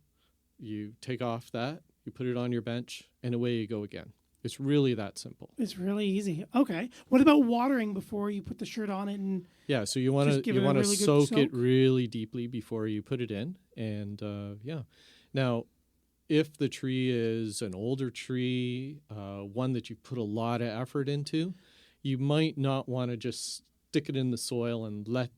you take off that, you put it on your bench, and away you go again. It's really that simple. It's really easy. Okay. What about watering before you put the shirt on it? And Yeah, so you want Just give it a to really good soak it soak? really deeply before you put it in, and yeah. Now, if the tree is an older tree, one that you've put a lot of effort into, you might not want to just stick it in the soil and let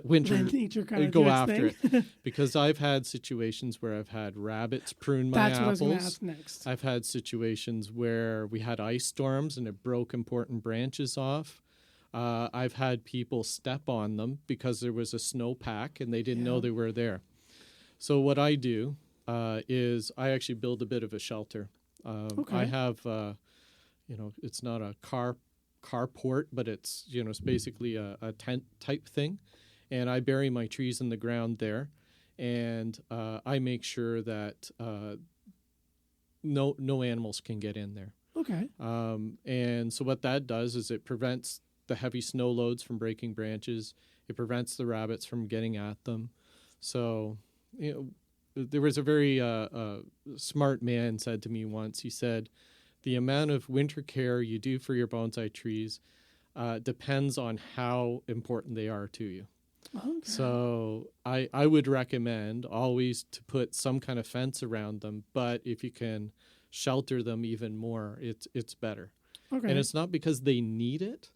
winter let nature kind of go do its after thing. it. Because I've had situations where I've had rabbits prune my That's what I was apples. going to ask next. I've had situations where we had ice storms and it broke important branches off. I've had people step on them because there was a snowpack and they didn't know they were there. So what I do is I actually build a bit of a shelter. I have, it's not a carport, but it's, it's basically a tent type thing. And I bury my trees in the ground there. And I make sure that no animals can get in there. Okay. And so what that does is it prevents the heavy snow loads from breaking branches. It prevents the rabbits from getting at them. So, there was a very smart man said to me once, he said, the amount of winter care you do for your bonsai trees depends on how important they are to you. Okay. So I would recommend always to put some kind of fence around them, but if you can shelter them even more, it's better. Okay. And it's not because they need it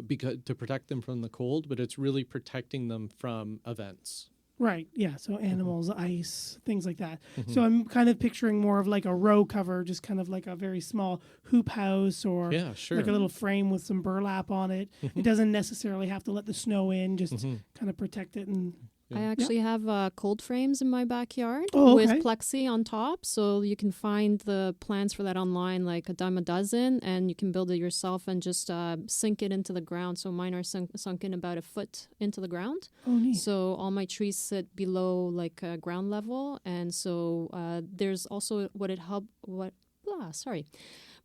because to protect them from the cold, but it's really protecting them from events. Right. Yeah. So animals, ice, things like that. So I'm kind of picturing more of like a row cover, just kind of like a very small hoop house or Yeah, sure. like a little frame with some burlap on it. It doesn't necessarily have to let the snow in, just kind of protect it. And I actually have cold frames in my backyard Oh, okay. with plexi on top. So you can find the plans for that online, like a dime a dozen, and you can build it yourself and just sink it into the ground. So mine are sunk in about a foot into the ground. oh, neat. So all my trees sit below like ground level. And so there's also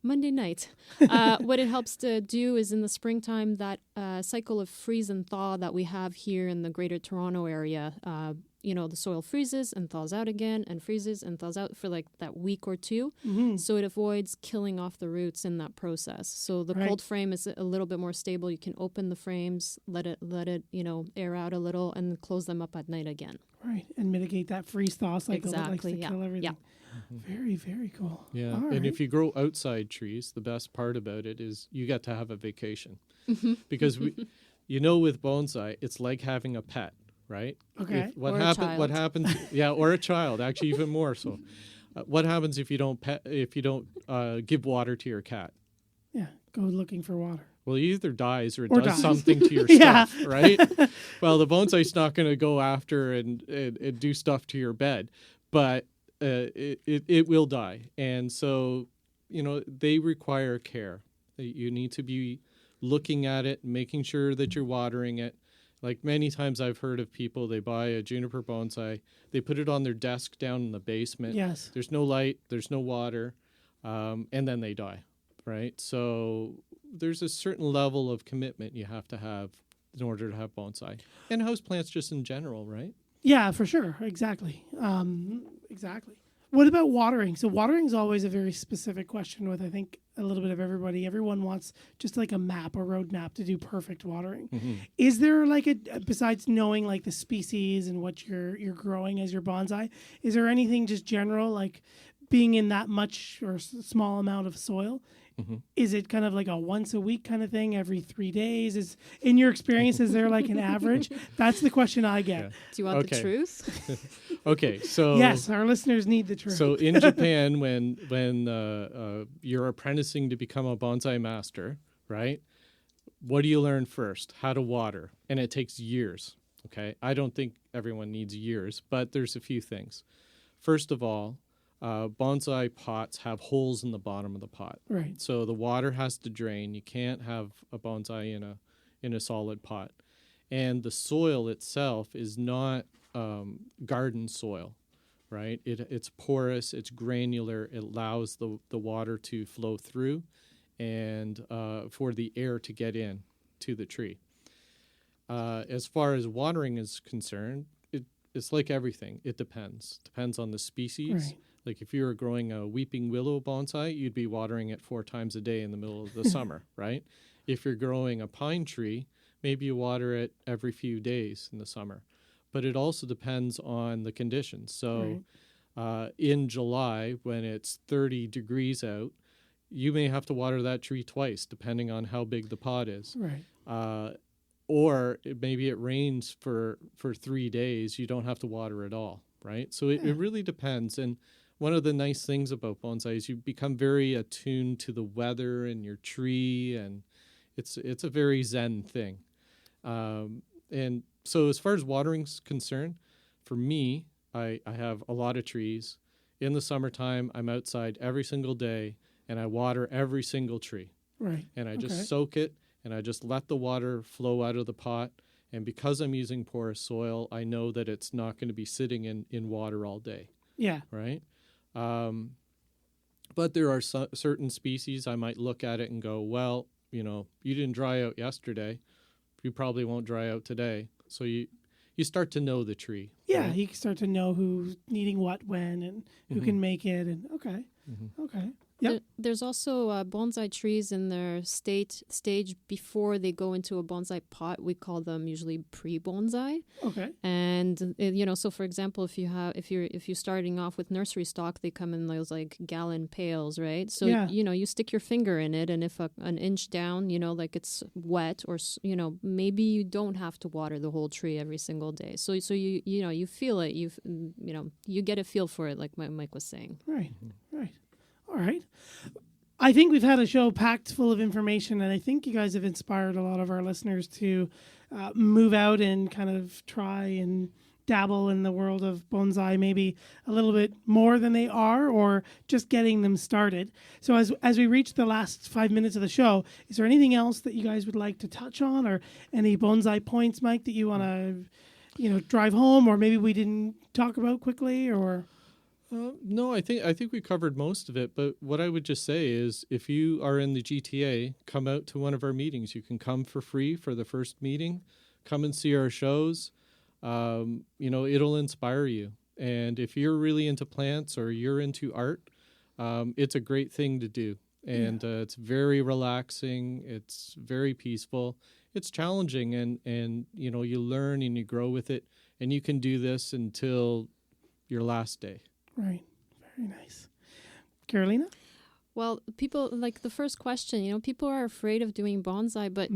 Monday night. What it helps to do is in the springtime, that cycle of freeze and thaw that we have here in the greater Toronto area, the soil freezes and thaws out again and freezes and thaws out for like that week or two. So it avoids killing off the roots in that process. So the Right. cold frame is a little bit more stable. You can open the frames, let it air out a little and close them up at night again. Right. And mitigate that freeze thaw cycle that likes to Exactly, yeah. kill everything. Yeah. Very, very cool. Yeah, All and right. if you grow outside trees, the best part about it is you get to have a vacation. Because with bonsai, it's like having a pet, right? Okay. Or a child. Happens? Yeah, or a child, actually, even more so. What happens if you don't give water to your cat? Yeah. Go looking for water. Well, he either dies or it Or does dies. something to your Yeah. stuff, right? Well, the bonsai's not going to go after and do stuff to your bed, but it will die. And so, they require care. You need to be looking at it, making sure that you're watering it. Like many times I've heard of people, they buy a juniper bonsai, they put it on their desk down in the basement. Yes. There's no light, there's no water, and then they die, right? So there's a certain level of commitment you have to have in order to have bonsai. And houseplants just in general, right? Yeah, for sure. Exactly. Exactly. What about watering? So watering is always a very specific question with, I think, a little bit of everybody. Everyone wants just like a map, a roadmap to do perfect watering. Is there like besides knowing like the species and what you're growing as your bonsai, is there anything just general like being in that much or small amount of soil? Is it kind of like a once a week kind of thing, every 3 days? Is in your experience, is there like an average? That's the question I get. Yeah. Do you want the Okay. truth? Okay, so Yes, our listeners need the truth. So in Japan, when you're apprenticing to become a bonsai master, right? What do you learn first? How to water, and it takes years. Okay, I don't think everyone needs years, but there's a few things. First of all, bonsai pots have holes in the bottom of the pot, Right. so the water has to drain. You can't have a bonsai in a solid pot, and the soil itself is not garden soil, right? It's porous, it's granular, it allows the water to flow through and for the air to get in to the tree. As far as watering is concerned, it's like everything. It depends. Depends on the species. Right. Like if you were growing a weeping willow bonsai, you'd be watering it 4 times a day in the middle of the summer, right? If you're growing a pine tree, maybe you water it every few days in the summer. But it also depends on the conditions. So in July, when it's 30 degrees out, you may have to water that tree twice, depending on how big the pot is. Right. Or maybe it rains for 3 days. You don't have to water at all, right? So it really depends. And one of the nice things about bonsai is you become very attuned to the weather and your tree, and it's a very zen thing. And so as far as watering's concerned, for me, I have a lot of trees. In the summertime, I'm outside every single day, and I water every single tree. Right. And I just soak it, and I just let the water flow out of the pot. And because I'm using porous soil, I know that it's not going to be sitting in water all day. Yeah. Right? But there are certain species I might look at it and go, well, you didn't dry out yesterday. You probably won't dry out today. So you start to know the tree. Yeah, right? you can start to know who's needing what when and who can make it. And okay. Yep. There's also bonsai trees in their stage before they go into a bonsai pot. We call them usually pre-bonsai. Okay. And so for example, if you're starting off with nursery stock, they come in those like gallon pails, right? So you stick your finger in it, and if an inch down, like it's wet, or maybe you don't have to water the whole tree every single day. So you feel it. You get a feel for it, like Mike was saying. Right. Right. All right. I think we've had a show packed full of information, and I think you guys have inspired a lot of our listeners to move out and kind of try and dabble in the world of bonsai maybe a little bit more than they are, or just getting them started. So as we reach the last 5 minutes of the show, is there anything else that you guys would like to touch on, or any bonsai points, Mike, that you want to drive home, or maybe we didn't talk about quickly, or... No, I think we covered most of it. But what I would just say is, if you are in the GTA, come out to one of our meetings. You can come for free for the first meeting. Come and see our shows. It'll inspire you. And if you're really into plants or you're into art, it's a great thing to do. And it's very relaxing. It's very peaceful. It's challenging, and you learn and you grow with it. And you can do this until your last day. Right. Very nice. Carolina? Well, people, like the first question, people are afraid of doing bonsai, but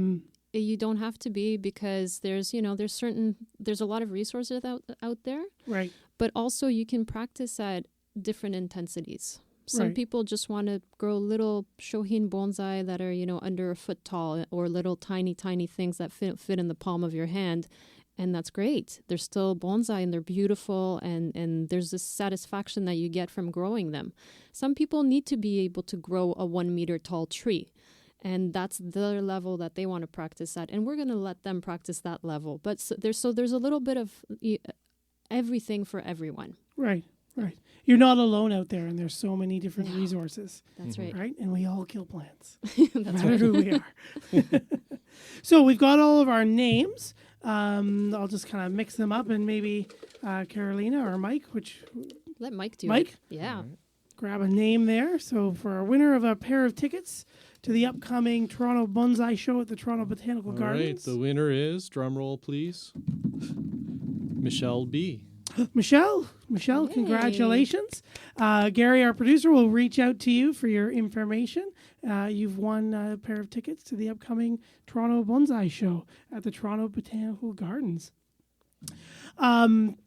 you don't have to be, because there's a lot of resources out there. Right. But also you can practice at different intensities. Some people just want to grow little shohin bonsai that are, under a foot tall, or little tiny things that fit in the palm of your hand. And that's great. They're still bonsai, and they're beautiful, and there's this satisfaction that you get from growing them. Some people need to be able to grow a 1 meter tall tree, and that's the level that they want to practice at. And we're going to let them practice that level. But there's a little bit of everything for everyone. Right. You're not alone out there, and there's so many different resources. That's right. Right? And we all kill plants, no That's matter right. who we are. So we've got all of our names. I'll just kind of mix them up, and maybe Carolina or Mike, Let Mike do Mike? it. Yeah. Grab a name there. So for our winner of a pair of tickets to the upcoming Toronto Bonsai Show at the Toronto Botanical Gardens. All right, the winner is, drum roll please, Michelle B. Michelle, Yay. congratulations. Gary, our producer, will reach out to you for your information. You've won a pair of tickets to the upcoming Toronto Bonsai Show at the Toronto Botanical Gardens.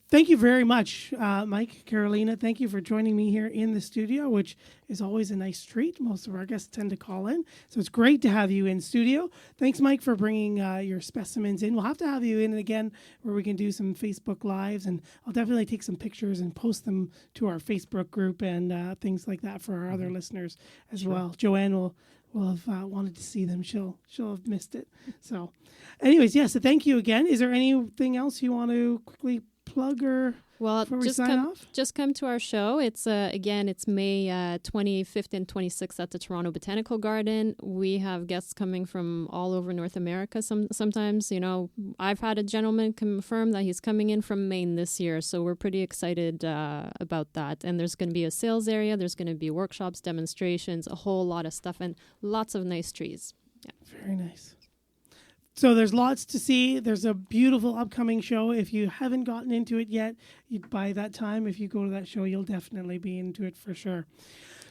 Thank you very much, Mike, Carolina. Thank you for joining me here in the studio, which is always a nice treat. Most of our guests tend to call in, so it's great to have you in studio. Thanks, Mike, for bringing your specimens in. We'll have to have you in again where we can do some Facebook Lives, and I'll definitely take some pictures and post them to our Facebook group and things like that for our other listeners as well. Joanne will have wanted to see them. She'll have missed it. So anyways, yes, so thank you again. Is there anything else you want to quickly plug or Well, before we sign off? just come to our show. It's again, it's May 25th and 26th at the Toronto Botanical Garden. We have guests coming from all over North America. Sometimes, I've had a gentleman confirm that he's coming in from Maine this year, so we're pretty excited about that. And there's going to be a sales area. There's going to be workshops, demonstrations, a whole lot of stuff, and lots of nice trees. Yeah. Very nice. So there's lots to see. There's a beautiful upcoming show. If you haven't gotten into it yet, by that time, if you go to that show, you'll definitely be into it for sure.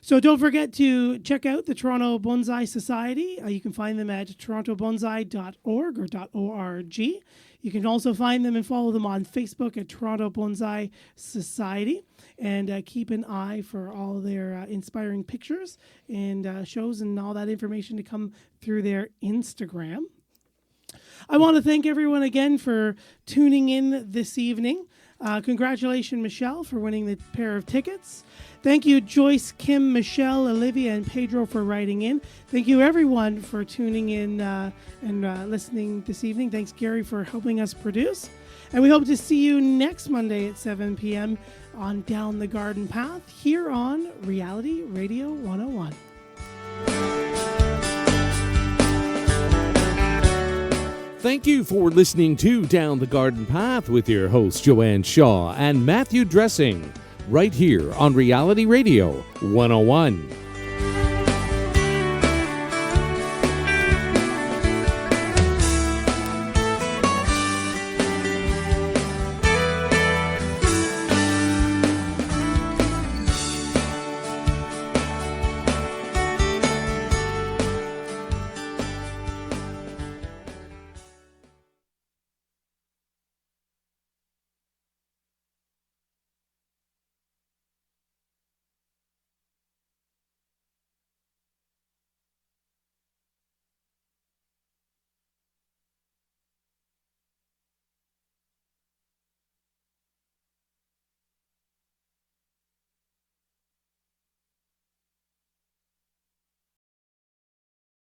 So don't forget to check out the Toronto Bonsai Society. You can find them at torontobonsai.org or .org. You can also find them and follow them on Facebook at Toronto Bonsai Society. And keep an eye for all their inspiring pictures and shows and all that information to come through their Instagram. I want to thank everyone again for tuning in this evening. Congratulations, Michelle, for winning the pair of tickets. Thank you, Joyce, Kim, Michelle, Olivia, and Pedro for writing in. Thank you, everyone, for tuning in and listening this evening. Thanks, Gary, for helping us produce. And we hope to see you next Monday at 7 p.m. on Down the Garden Path here on Reality Radio 101. Thank you for listening to Down the Garden Path with your hosts Joanne Shaw and Matthew Dressing, right here on Reality Radio 101.